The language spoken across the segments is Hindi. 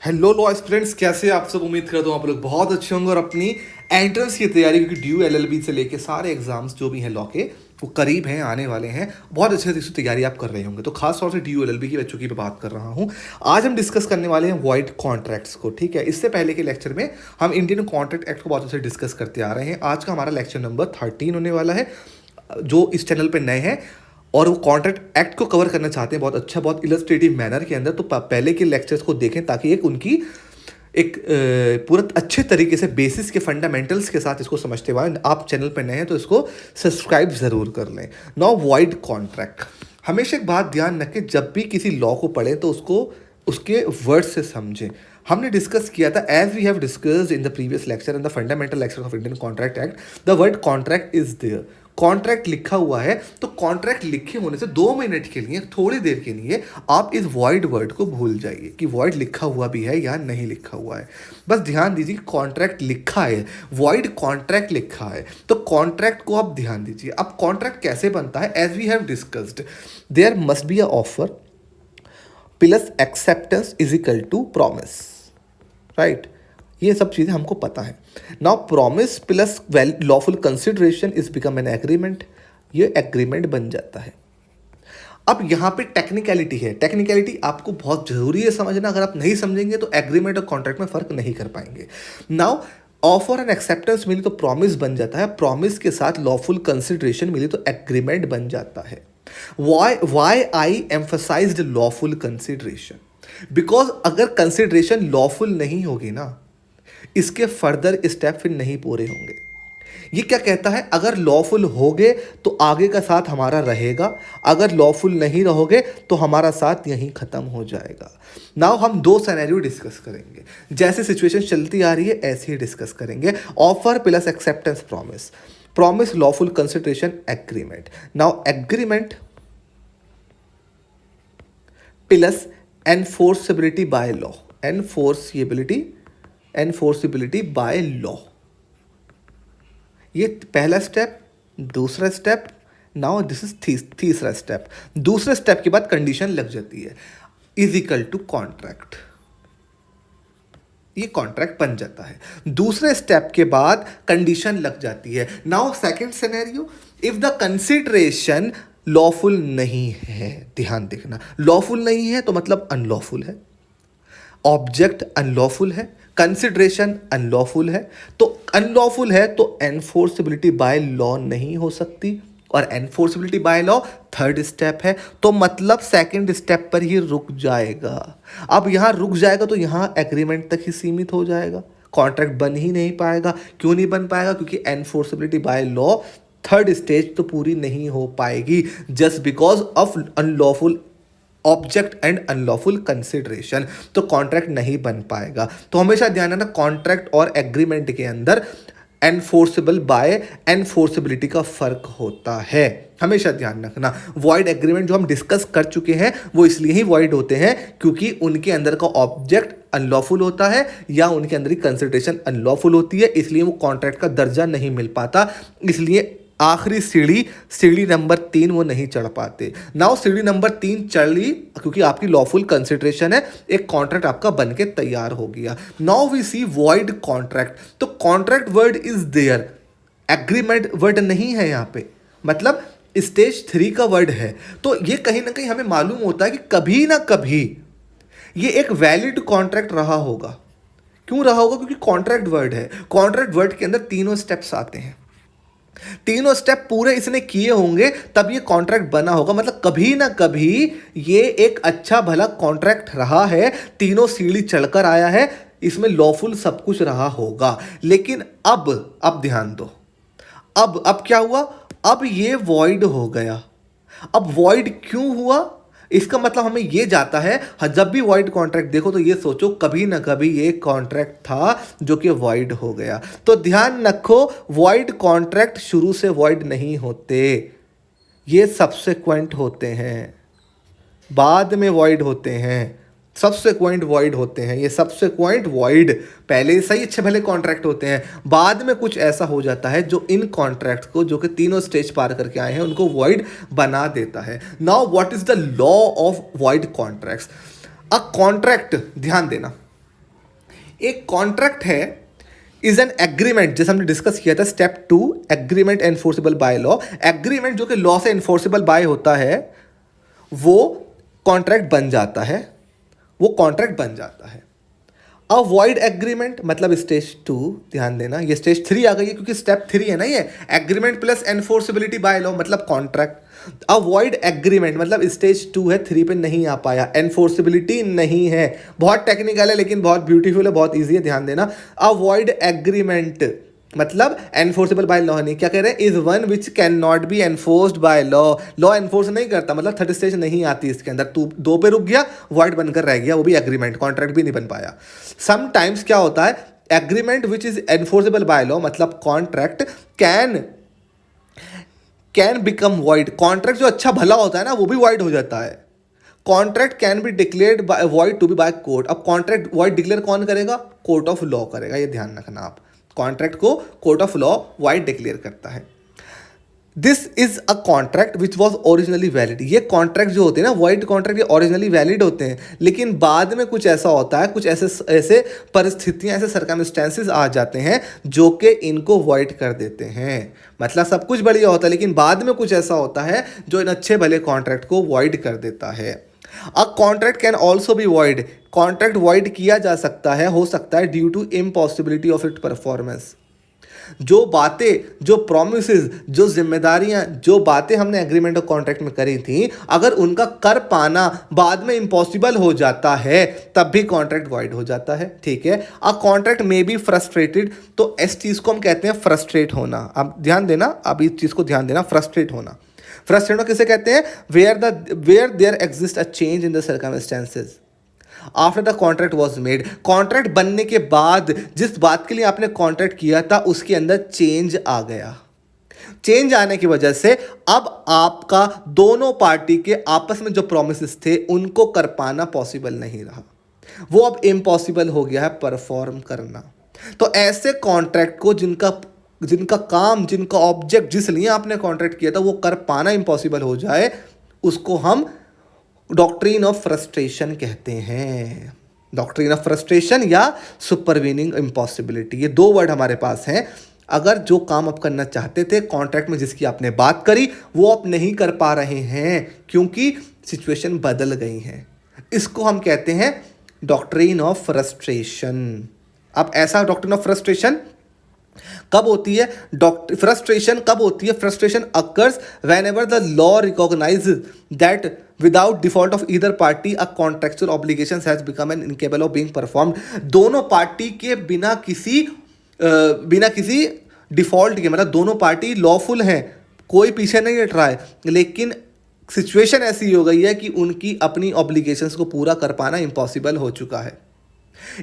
हेलो लॉ स्टूडेंट्स, कैसे आप सब। उम्मीद करता हूँ आप लोग बहुत अच्छे होंगे और अपनी एंट्रेंस की तैयारी, क्योंकि ड्यू एलएलबी से लेके सारे एग्जाम्स जो भी हैं लॉ के वो करीब हैं, आने वाले हैं। बहुत अच्छे से इसकी तैयारी आप कर रहे होंगे। तो खास तौर से ड्यू एलएलबी की बच्चों की मैं बात कर रहा हूँ। आज हम डिस्कस करने वाले हैं वॉइड कॉन्ट्रैक्ट्स को, ठीक है। इससे पहले के लेक्चर में हम इंडियन कॉन्ट्रैक्ट एक्ट को बहुत अच्छे से डिस्कस करते आ रहे हैं। आज का हमारा लेक्चर नंबर 13 होने वाला है। जो इस चैनल पर नए हैं और वो कॉन्ट्रैक्ट एक्ट को कवर करना चाहते हैं बहुत अच्छा, बहुत इलस्ट्रेटिव मैनर के अंदर, तो पहले के लेक्चर्स को देखें ताकि एक उनकी एक पूरा अच्छे तरीके से बेसिस के फंडामेंटल्स के साथ इसको समझते हुए। आप चैनल पर नए हैं तो इसको सब्सक्राइब ज़रूर कर लें। नाउ वॉइड कॉन्ट्रैक्ट, हमेशा एक बात ध्यान रखें, जब भी किसी लॉ को पढ़ें तो उसको उसके वर्ड से समझें। हमने डिस्कस किया था, as we have discussed in the previous lecture in the fundamental lecture of Indian contract act, the word contract is there. Contract लिखा हुआ है, तो कॉन्ट्रैक्ट लिखे होने से 2 मिनट के लिए, थोड़ी देर के लिए आप इस वॉइड वर्ड को भूल जाइए कि वॉइड लिखा हुआ भी है या नहीं लिखा हुआ है। बस ध्यान दीजिए, कॉन्ट्रैक्ट लिखा है, वॉइड कॉन्ट्रैक्ट लिखा है, तो कॉन्ट्रैक्ट को आप ध्यान दीजिए। अब कॉन्ट्रैक्ट कैसे बनता है, as we have discussed, there must be a offer plus acceptance is equal to promise, right. ये सब चीज़ें हमको पता है। Now promise plus lawful consideration is become an agreement, ये एग्रीमेंट बन जाता है। अब यहाँ पे टेक्निकलिटी है, टेक्निकलिटी आपको बहुत जरूरी है समझना। अगर आप नहीं समझेंगे तो एग्रीमेंट और कॉन्ट्रैक्ट में फर्क नहीं कर पाएंगे। नाउ ऑफर एंड एक्सेप्टेंस मिली तो प्रॉमिस बन जाता है, प्रॉमिस के साथ लॉफुल कंसिडरेशन मिली तो एग्रीमेंट बन जाता है। Why I emphasized lawful consideration, because अगर कंसिडरेशन लॉफुल नहीं होगी ना, इसके फर्दर स्टेप फिर नहीं पूरे होंगे। ये क्या कहता है, अगर लॉफुल होगे तो आगे का साथ हमारा रहेगा, अगर लॉफुल नहीं रहोगे तो हमारा साथ यहीं खत्म हो जाएगा। नाउ हम 2 सिनेरियो डिस्कस करेंगे, जैसे सिचुएशन चलती आ रही है ऐसे ही डिस्कस करेंगे। Offer plus acceptance promise, promise lawful consideration agreement. Now agreement plus enforceability by law, enforceability by law, ये पहला स्टेप। दूसरा स्टेप, नाउ दिस इज तीसरा स्टेप। दूसरे स्टेप के बाद कंडीशन लग जाती है, इज इक्वल टू कॉन्ट्रैक्ट, ये कॉन्ट्रैक्ट बन जाता है। दूसरे स्टेप के बाद कंडीशन लग जाती है। Now second scenario, if the consideration lawful नहीं है, ध्यान देखना, लॉफुल नहीं है तो मतलब अनलॉफुल है, ऑब्जेक्ट अनलॉफुल है, कंसिडरेशन अनलॉफुल है, तो अनलॉफुल है तो एनफोर्सिबिलिटी बाय लॉ नहीं हो सकती, और enforceability by law third step है, तो मतलब सेकंड स्टेप पर ही रुक जाएगा। अब यहाँ रुक जाएगा तो यहाँ एग्रीमेंट तक ही सीमित हो जाएगा, कॉन्ट्रैक्ट बन ही नहीं पाएगा। क्यों नहीं बन पाएगा, क्योंकि enforceability by law third stage तो पूरी नहीं हो पाएगी, just because of unlawful object and unlawful consideration, तो कॉन्ट्रैक्ट नहीं बन पाएगा। तो हमेशा ध्यान रखना, कॉन्ट्रैक्ट और एग्रीमेंट के अंदर एनफोर्सेबल बाय एनफोर्सेबिलिटी का फर्क होता है, हमेशा ध्यान रखना। वॉइड एग्रीमेंट जो हम डिस्कस कर चुके हैं वो इसलिए ही वॉइड होते हैं क्योंकि उनके अंदर का ऑब्जेक्ट अनलॉफुल होता है या उनके अंदर की कंसिडरेशन अनलॉफुल होती है, इसलिए वो कॉन्ट्रैक्ट का दर्जा नहीं मिल पाता, इसलिए आखिरी सीढ़ी नंबर 3 वो नहीं चढ़ पाते। नाउ सीढ़ी नंबर 3 चढ़ ली क्योंकि आपकी लॉफुल कंसिडरेशन है, एक कॉन्ट्रैक्ट आपका बनके तैयार हो गया। Now we see void contract, तो contract word is there, agreement word नहीं है यहाँ पे, मतलब स्टेज 3 का वर्ड है। तो ये कहीं ना कहीं हमें मालूम होता है कि कभी ना कभी ये एक वैलिड कॉन्ट्रैक्ट रहा होगा। क्यों रहा होगा, क्योंकि कॉन्ट्रैक्ट वर्ड है, कॉन्ट्रैक्ट वर्ड के अंदर तीनों स्टेप्स आते हैं, तीनों स्टेप पूरे इसने किए होंगे तब ये कॉन्ट्रैक्ट बना होगा, मतलब कभी ना कभी ये एक अच्छा भला कॉन्ट्रैक्ट रहा है, तीनों सीढ़ी चढ़कर आया है, इसमें लॉफुल सब कुछ रहा होगा। लेकिन अब ध्यान दो, अब क्या हुआ, अब ये वॉइड हो गया। अब वॉइड क्यों हुआ, इसका मतलब हमें ये जाता है, जब भी वॉइड कॉन्ट्रैक्ट देखो तो ये सोचो कभी ना कभी ये कॉन्ट्रैक्ट था जो कि वॉइड हो गया। तो ध्यान रखो, वॉइड कॉन्ट्रैक्ट शुरू से वॉइड नहीं होते, ये सब्सिक्वेंट होते हैं, बाद में वॉइड होते हैं, सब्सिक्वेंट वॉइड होते हैं। ये सब्सिक्वेंट वॉइड पहले सही अच्छे भले कॉन्ट्रैक्ट होते हैं, बाद में कुछ ऐसा हो जाता है जो इन कॉन्ट्रैक्ट को, जो कि तीनों स्टेज पार करके आए हैं, उनको वॉइड बना देता है। Now what is the law of void contracts. A contract, ध्यान देना, एक कॉन्ट्रैक्ट है इज एन एग्रीमेंट, जैसे हमने डिस्कस किया था step 2, agreement enforceable by law. Agreement जो कि लॉ से एनफोर्सेबल बाय होता है वो कॉन्ट्रैक्ट बन जाता है, वो कॉन्ट्रैक्ट बन जाता है। अवॉइड एग्रीमेंट मतलब स्टेज 2, ध्यान देना ये स्टेज 3 आ गई है क्योंकि स्टेप 3 है ना ये, agreement plus enforceability bye law मतलब कॉन्ट्रैक्ट। अवॉइड एग्रीमेंट मतलब स्टेज 2 है, 3 पे नहीं आ पाया, एनफोर्सेबिलिटी नहीं है। बहुत टेक्निकल है लेकिन बहुत ब्यूटीफुल है, बहुत ईजी है, ध्यान देना। अवॉइड एग्रीमेंट मतलब एनफोर्सेबल बाय लॉ नहीं, क्या कह रहे हैं, is one which can not be enforced by law. Law enforce नहीं करता मतलब थर्ड स्टेज नहीं आती इसके अंदर, तू 2 पे रुक गया, वॉइड बनकर रह गया, वो भी एग्रीमेंट, कॉन्ट्रैक्ट भी नहीं बन पाया। समटाइम्स क्या होता है, agreement which is enforceable by law मतलब contract can become void. Contract जो अच्छा भला होता है ना वो भी वॉइड हो जाता है। Contract can be declared by void to be by court. अब कॉन्ट्रैक्ट वॉइड डिक्लेयर कौन करेगा, कोर्ट ऑफ लॉ करेगा, ये ध्यान रखना आप। कॉन्ट्रैक्ट को court of law wide declare करता है। This is a contract which was originally valid. ये कॉन्ट्रैक्ट जो होते हैं ना वाइड कॉन्ट्रैक्ट, ये ओरिजिनली वैलिड होते हैं लेकिन बाद में कुछ ऐसा होता है, कुछ ऐसे परिस्थितियां, ऐसे सर्कमस्टेंसेस आ जाते हैं जो कि इनको वॉइड कर देते हैं। मतलब सब कुछ बढ़िया होता है लेकिन बाद में कुछ ऐसा होता है जो इन अच्छे भले कॉन्ट्रैक्ट को वॉइड कर देता है। A contract can also be void. Contract void किया जा सकता है, हो सकता है due to impossibility of it performance. जो बातें, जो प्रोमिसेस, जो जिम्मेदारियां, जो बातें हमने एग्रीमेंट और कॉन्ट्रैक्ट में करी थी, अगर उनका कर पाना बाद में इम्पॉसिबल हो जाता है तब भी कॉन्ट्रैक्ट वॉइड हो जाता है। ठीक है, a contract may be frustrated, तो इस चीज को हम कहते हैं फ्रस्ट्रेट होना। अब ध्यान देना, अब इस चीज को ध्यान देना, फ्रस्ट्रेट होना। फ्रस्ट्रेट होना किसे कहते हैं, where there exist a change in the circumstances after the contract was made. Contract बनने के बाद जिस बात के लिए आपने कॉन्ट्रैक्ट किया था उसके अंदर चेंज आ गया। चेंज आने की वजह से अब आपका दोनों पार्टी के आपस में जो प्रोमिसेस थे उनको कर पाना पॉसिबल नहीं रहा, वो अब इम्पॉसिबल हो गया है परफॉर्म करना। तो ऐसे कॉन्ट्रैक्ट को जिनका काम, जिनका ऑब्जेक्ट, जिस लिए आपने कॉन्ट्रैक्ट किया था वो कर पाना इम्पॉसिबल हो जाए, उसको हम डॉक्ट्रिन ऑफ फ्रस्ट्रेशन कहते हैं। डॉक्ट्रिन ऑफ फ्रस्ट्रेशन या सुपरवीनिंग इम्पॉसिबिलिटी, ये 2 वर्ड हमारे पास हैं। अगर जो काम आप करना चाहते थे कॉन्ट्रैक्ट में, जिसकी आपने बात करी, वो आप नहीं कर पा रहे हैं क्योंकि सिचुएशन बदल गई है, इसको हम कहते हैं डॉक्ट्रिन ऑफ फ्रस्ट्रेशन। अब ऐसा डॉक्ट्रिन ऑफ फ्रस्ट्रेशन कब होती है, फ्रस्ट्रेशन कब होती है, frustration occurs whenever the law recognizes that without default of either party a contractual obligation has become an incapable of being performed. दोनों पार्टी के बिना किसी डिफॉल्ट के, मतलब दोनों पार्टी लॉफुल हैं, कोई पीछे नहीं हट रहा है, लेकिन सिचुएशन ऐसी हो गई है कि उनकी अपनी ऑब्लिगेशंस को पूरा कर पाना इम्पॉसिबल हो चुका है।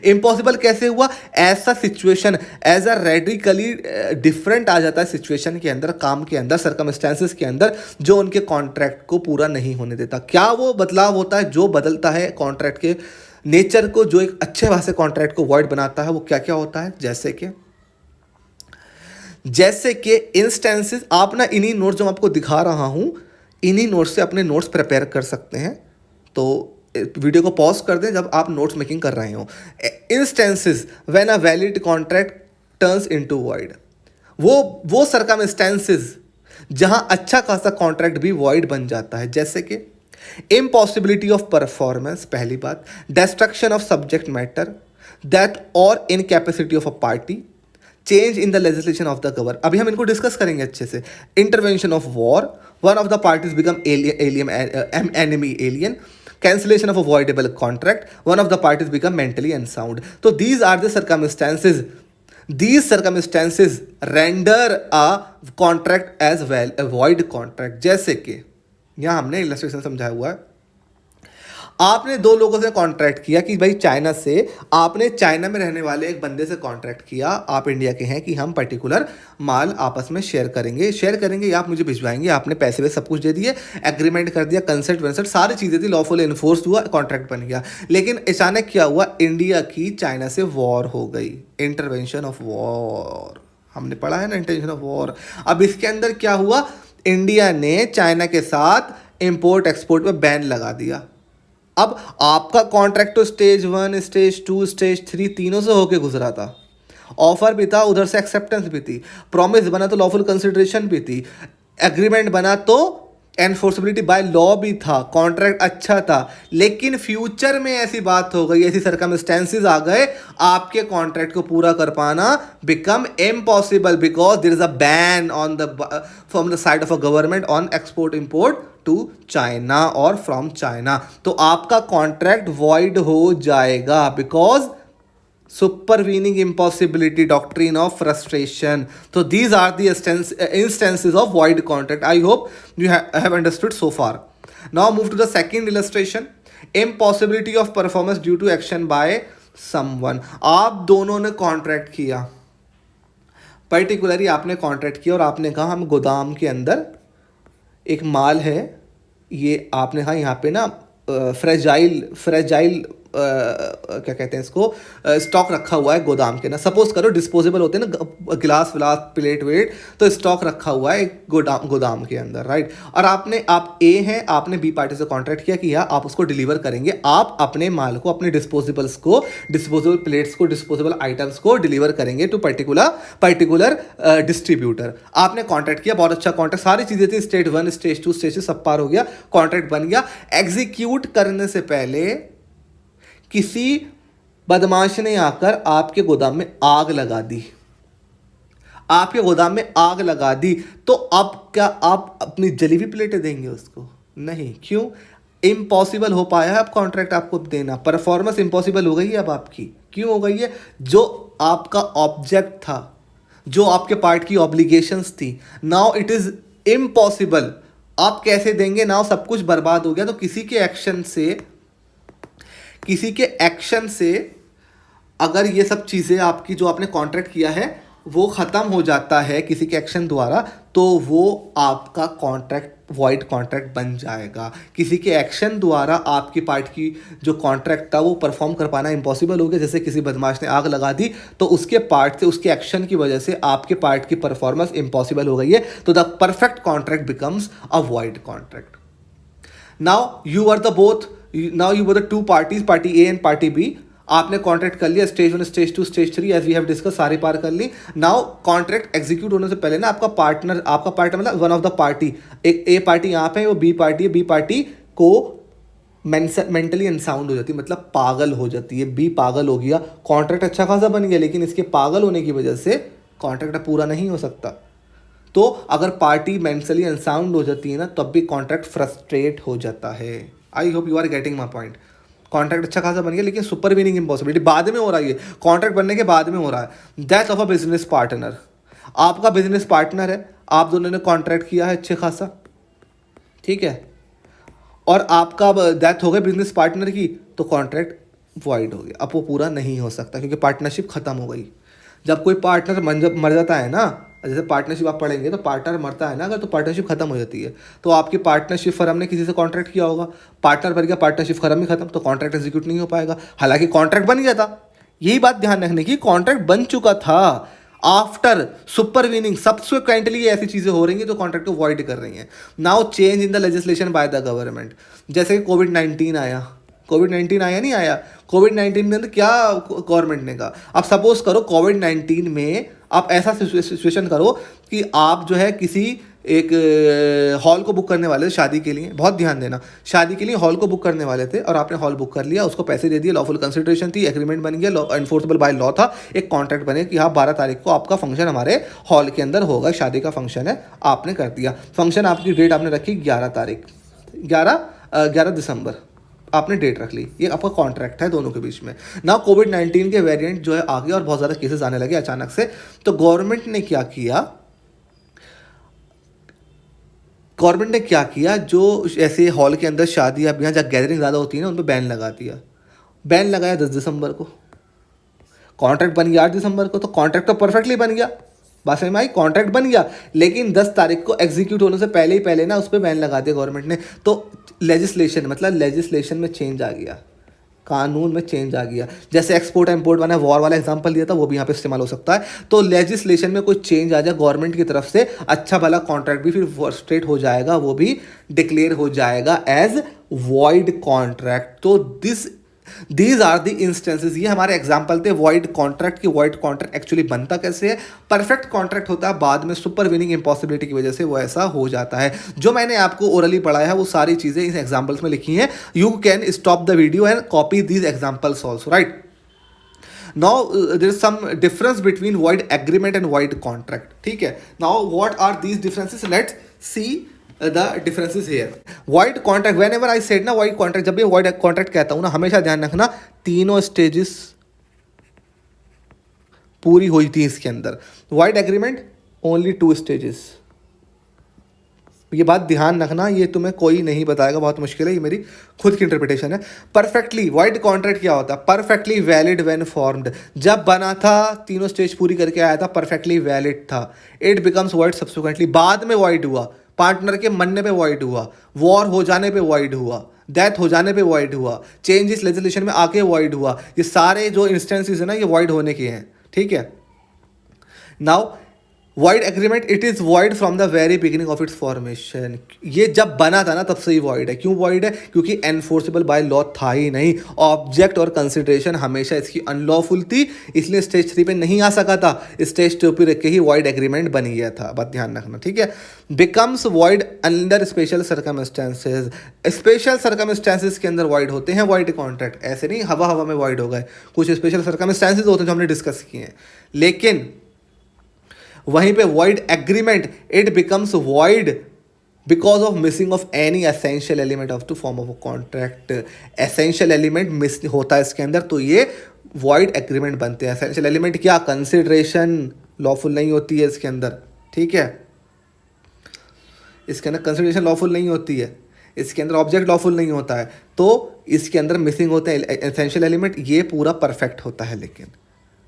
इम्पॉसिबल कैसे हुआ, ऐसा situation as a radically different आ जाता है सिचुएशन के अंदर, काम के अंदर, सर्कमस्टेंसेस के अंदर, जो उनके कॉन्ट्रैक्ट को पूरा नहीं होने देता। क्या वो बदलाव होता है जो बदलता है कॉन्ट्रैक्ट के नेचर को, जो एक अच्छे भाषा कॉन्ट्रैक्ट को वॉइड बनाता है, वो क्या क्या होता है, जैसे कि इंस्टेंसेस। आप ना इन्हीं नोट्स जो मैं आपको दिखा रहा हूं, इन्हीं नोट्स से अपने नोट्स प्रिपेयर कर सकते हैं। तो वीडियो को पॉज कर दें जब आप नोट्स मेकिंग कर रहे हो। Instances when a valid contract turns into void, वो सर्कमस्टेंसेस जहां अच्छा खासा कॉन्ट्रैक्ट भी वॉइड बन जाता है, जैसे कि इम्पॉसिबिलिटी ऑफ परफॉर्मेंस, पहली बात, destruction of subject matter that और incapacity of a party, change in the legislation of the govern. अभी हम इनको डिस्कस करेंगे अच्छे से। Intervention of war, one of the parties become enemy alien, cancellation of a voidable contract, one of the parties become mentally unsound. So these are the circumstances, these circumstances render a contract as well a void contract। जैसे कि यहाँ हमने इलस्ट्रेशन समझाया हुआ है, आपने 2 लोगों से कॉन्ट्रैक्ट किया कि भाई चाइना से, आपने चाइना में रहने वाले एक बंदे से कॉन्ट्रैक्ट किया, आप इंडिया के हैं, कि हम पर्टिकुलर माल आपस में शेयर करेंगे, आप मुझे भिजवाएंगे, आपने पैसे सब कुछ दे दिए, एग्रीमेंट कर दिया, कंसेंट सारी चीज़ें थी, लॉफुल इन्फोर्स हुआ, कॉन्ट्रैक्ट बन गया। लेकिन अचानक क्या हुआ, इंडिया की चाइना से वॉर हो गई, इंटरवेंशन ऑफ वॉर, हमने पढ़ा है ना इंटरवेंशन ऑफ वॉर। अब इसके अंदर क्या हुआ, इंडिया ने चाइना के साथ इम्पोर्ट एक्सपोर्ट पर बैन लगा दिया। अब आपका कॉन्ट्रैक्ट तो स्टेज 1, स्टेज 2, स्टेज 3 तीनों से होके गुजरा था। ऑफर भी था, उधर से एक्सेप्टेंस भी थी, प्रॉमिस बना तो लॉफुल कंसिडरेशन भी थी, एग्रीमेंट बना तो एनफोर्सेबिलिटी बाय लॉ भी था, कॉन्ट्रैक्ट अच्छा था। लेकिन फ्यूचर में ऐसी बात हो गई, ऐसी सर्कमस्टेंसेस आ गए, आपके कॉन्ट्रैक्ट को पूरा कर पाना become impossible because there is a ban on the from the side of a government on export import to China और फ्रॉम चाइना। तो आपका कॉन्ट्रैक्ट वॉइड हो जाएगा because supervening impossibility doctrine of frustration. So these are the instances of void contract. I hope you have understood so far. Now move to the second illustration. Impossibility of performance due to action by someone. आप दोनों ने कॉन्ट्रैक्ट किया, पर्टिकुलरली आपने कॉन्ट्रैक्ट किया और आपने कहा हम गोदाम के अंदर एक माल है, ये आपने कहा यहाँ पे ना फ्रेजाइल क्या कहते हैं इसको, स्टॉक रखा हुआ है गोदाम के ना। सपोज करो डिस्पोजेबल होते हैं ना गिलास विलास प्लेट वेट, तो स्टॉक रखा हुआ है एक गोदाम के अंदर, राइट। और आप ए हैं, आपने बी पार्टी से कॉन्ट्रैक्ट किया कि आप उसको डिलीवर करेंगे, आप अपने माल को, अपने डिस्पोजेबल प्लेट्स को, डिस्पोजेबल आइटम्स को डिलीवर करेंगे टू पर्टिकुलर डिस्ट्रीब्यूटर। आपने कॉन्ट्रैक्ट किया, बहुत अच्छा कॉन्ट्रैक्ट, सारी चीज़ें थी, स्टेज 1, स्टेज 2, स्टेज 3 सब पार हो गया, कॉन्ट्रैक्ट बन गया। एग्जीक्यूट करने से पहले किसी बदमाश ने आकर आपके गोदाम में आग लगा दी, आपके गोदाम में आग लगा दी, तो अब क्या आप अपनी जली हुई प्लेटें देंगे उसको? नहीं। क्यों? इम्पॉसिबल हो पाया है अब कॉन्ट्रैक्ट आपको देना, परफॉर्मेंस इम्पॉसिबल हो गई है अब आपकी। क्यों हो गई है? जो आपका ऑब्जेक्ट था, जो आपके पार्ट की ऑब्लिगेशंस थी, नाउ इट इज इम्पॉसिबल। आप कैसे देंगे? नाउ सब कुछ बर्बाद हो गया। तो किसी के एक्शन से अगर ये सब चीज़ें आपकी जो आपने कॉन्ट्रैक्ट किया है वो ख़त्म हो जाता है किसी के एक्शन द्वारा, तो वो आपका कॉन्ट्रैक्ट वॉइड कॉन्ट्रैक्ट बन जाएगा। किसी के एक्शन द्वारा आपकी पार्ट की जो कॉन्ट्रैक्ट था वो परफॉर्म कर पाना इम्पॉसिबल हो गया, जैसे किसी बदमाश ने आग लगा दी, तो उसके पार्ट से, उसके एक्शन की वजह से आपके पार्ट की परफॉर्मेंस इम्पॉसिबल हो गई है, तो the perfect contract becomes a void contract. Now you are the two parties, party A and party B. आपने कॉन्ट्रैक्ट कर लिया, stage 1, stage 2, stage 3, as we have discuss, सारी पार कर ली। नाउ कॉन्ट्रैक्ट एग्जीक्यूट होने से पहले ना आपका पार्टनर मतलब वन ऑफ द पार्टी, एक ए पार्टी यहाँ पे है, वो बी पार्टी है, बी पार्टी को मेंटली अनसाउंड हो जाती है, मतलब पागल हो जाती है। बी पागल हो गया, कॉन्ट्रैक्ट अच्छा खासा बन गया, लेकिन इसके पागल होने की वजह से कॉन्ट्रैक्ट पूरा नहीं हो सकता। तो अगर पार्टी मेंटली अनसाउंड हो जाती है ना, तब भी कॉन्ट्रैक्ट फ्रस्ट्रेट हो जाता है। I hope you are getting my point. Contract अच्छा खासा बन गया, लेकिन सुपरवीनिंग इम्पॉसिबिलिटी बाद में हो रहा है, ये कॉन्ट्रैक्ट बनने के बाद में हो रहा है। Death of a business partner, आपका बिजनेस पार्टनर है, आप दोनों ने कॉन्ट्रैक्ट किया है अच्छे खासा, ठीक है, और आपका डेथ हो गई बिजनेस पार्टनर की, तो कॉन्ट्रैक्ट वॉइड हो गया, अब वो पूरा नहीं हो सकता क्योंकि पार्टनरशिप खत्म हो गई। जब कोई पार्टनर मर जाता है ना, जैसे पार्टनरशिप आप पढ़ेंगे तो पार्टनर मरता है ना अगर, तो पार्टनरशिप खत्म हो जाती है। तो आपकी पार्टनरशिप फर्म ने किसी से कॉन्ट्रैक्ट किया होगा, पार्टनर मर गया, पार्टनरशिप फर्म ही खत्म, तो कॉन्ट्रैक्ट एग्जीक्यूट नहीं हो पाएगा। हालांकि कॉन्ट्रैक्ट बन गया था, यही बात ध्यान रखने की, कॉन्ट्रैक्ट बन चुका था। आफ्टर सुपरवीनिंग सब्सिक्वेंटली ऐसी चीज़ें हो रही हैं तो कॉन्ट्रैक्ट को वॉइड कर रही हैं। Now change in the legislation by the government, जैसे कोविड-19 आया, कोविड-19 आया नहीं आया, कोविड-19 में अंदर क्या गवर्नमेंट ने कहा, अब सपोज करो कोविड-19 में आप ऐसा सिचुएशन करो कि आप जो है किसी एक हॉल को बुक करने वाले थे शादी के लिए, बहुत ध्यान देना, शादी के लिए हॉल को बुक करने वाले थे और आपने हॉल बुक कर लिया, उसको पैसे दे दिए, लॉफुल कंसिडरेशन थी, एग्रीमेंट बन गया, एनफोर्सेबल बाय लॉ था, एक कॉन्ट्रैक्ट बने कि हाँ 12 तारीख को आपका फंक्शन हमारे हॉल के अंदर होगा, शादी का फंक्शन है, आपने कर दिया फंक्शन, आपकी डेट आपने रखी 11 तारीख, 11 दिसंबर आपने डेट रख ली, ये आपका कॉन्ट्रैक्ट है दोनों के बीच में। ना कोविड-19 के वेरिएंट जो है आ गया और बहुत ज़्यादा केसेस आने लगे अचानक से, तो गवर्नमेंट ने क्या किया, जो ऐसे हॉल के अंदर शादी या जहाँ गैदरिंग ज़्यादा होती है ना, उन पर बैन लगा दिया। बैन लगाया 10 दिसंबर को, कॉन्ट्रैक्ट बन गया 8 दिसंबर को, तो कॉन्ट्रैक्ट तो परफेक्टली बन गया, बात समझ में आई, कॉन्ट्रैक्ट बन गया, लेकिन 10 तारीख को एग्जीक्यूट होने से पहले ना उस पर बैन लगा दिया गवर्नमेंट ने। तो लेजिस्लेशन में चेंज आ गया, कानून में चेंज आ गया। जैसे एक्सपोर्ट इंपोर्ट मैंने वॉर वाला एग्जांपल दिया था, वो भी यहाँ पे इस्तेमाल हो सकता है। तो लेजिस्लेशन में कोई चेंज आ जाए गवर्नमेंट की तरफ से, अच्छा भला कॉन्ट्रैक्ट भी फिर फ्रस्ट्रेट हो जाएगा, वो भी डिक्लेयर हो जाएगा एज वॉइड कॉन्ट्रैक्ट। तो दीज आर द इंस्टेंसेस, ये हमारे एग्जाम्पल थे वॉइड कॉन्ट्रैक्ट की। वॉइड कॉन्ट्रैक्ट एक्चुअली बनता कैसे है? परफेक्ट कॉन्ट्रैक्ट होता है, बाद में सुपर विनिंग इम्पॉसिबिलिटी की वजह से वो ऐसा हो जाता है। जो मैंने आपको ओरली पढ़ाया है वो सारी चीज़ें इस एग्जाम्पल्स में लिखी हैं। You can stop the video and copy these examples also, right? Now there is some difference between void agreement and void contract, ठीक है? Now what are these differences? Let's see the differences here. Void contract, whenever I said ना void contract, जब भी void contract कहता हूँ ना, हमेशा ध्यान रखना तीनों स्टेजेस पूरी हुई थी इसके अंदर। void agreement only 2 stages, ये बात ध्यान रखना, ये तुम्हें कोई नहीं बताएगा, बहुत मुश्किल है, ये मेरी खुद की इंटरप्रिटेशन है। परफेक्टली वॉइड कॉन्ट्रैक्ट क्या होता है? परफेक्टली वैलिड व्हेन फॉर्म्ड, जब बना था तीनों स्टेज पूरी करके आया था, परफेक्टली वैलिड था। इट बिकम्स वॉइड सब्सिक्वेंटली, बाद में वॉइड हुआ, पार्टनर के मरने पे वॉइड हुआ, वॉर हो जाने पे वॉइड हुआ, डेथ हो जाने पे वॉइड हुआ, चेंजेस लेजिस्लेशन में आके वॉइड हुआ। ये सारे जो इंस्टेंसेस है ना, ये वॉइड होने के हैं, ठीक है? Now void agreement, it is void from the very beginning of its formation, ये जब बना था ना तब से ही void है। क्यों void है? क्योंकि enforceable by law था ही नहीं, ऑब्जेक्ट और कंसिडरेशन हमेशा इसकी अनलॉफुल थी, इसलिए स्टेज 3 पे नहीं आ सका था, स्टेज 2 पे रख के ही void agreement बन गया था, बात ध्यान रखना, ठीक है? becomes void under special circumstances, special circumstances के अंदर void होते हैं void कॉन्ट्रैक्ट, ऐसे नहीं हवा हवा में void हो गए, कुछ स्पेशल सर्कमस्टेंसेस होते हैं जो हमने डिस्कस किए हैं। लेकिन वहीं पे void agreement, it becomes void because of missing of any essential element of the form of a contract, essential element miss होता है इसके अंदर, तो ये void agreement बनते हैं। essential element क्या? consideration lawful नहीं होती है इसके अंदर, ठीक है? इसके अंदर consideration lawful नहीं होती है, इसके अंदर ऑब्जेक्ट लॉफुल नहीं होता है, तो इसके अंदर मिसिंग होते हैं एसेंशियल एलिमेंट, ये पूरा परफेक्ट होता है। लेकिन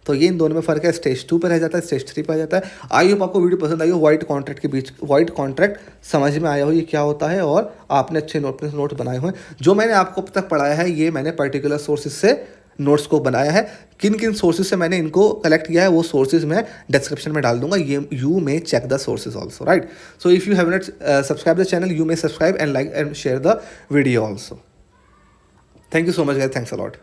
तो ये इन दोनों में फ़र्क है, स्टेज 2 पर रह जाता है, स्टेज 3 पर आ जाता है। आई होप आपको वीडियो पसंद आई हो, वाइड कॉन्ट्रैक्ट के बीच वाइड कॉन्ट्रैक्ट समझ में आया हो ये क्या होता है, और आपने अच्छे नोट बनाए हुए हैं। जो मैंने आपको अब तक पढ़ाया है ये मैंने पर्टिकुलर सोर्सेज से नोट्स को बनाया है। किन किन सोर्सेज से मैंने इनको कलेक्ट किया है वो सोर्सेज मैं डिस्क्रिप्शन में डाल दूंगा, ये you may check the sources also, right? So if you have not subscribe the channel, you may subscribe and like and share the video also. Thank you so much guys, thanks a lot.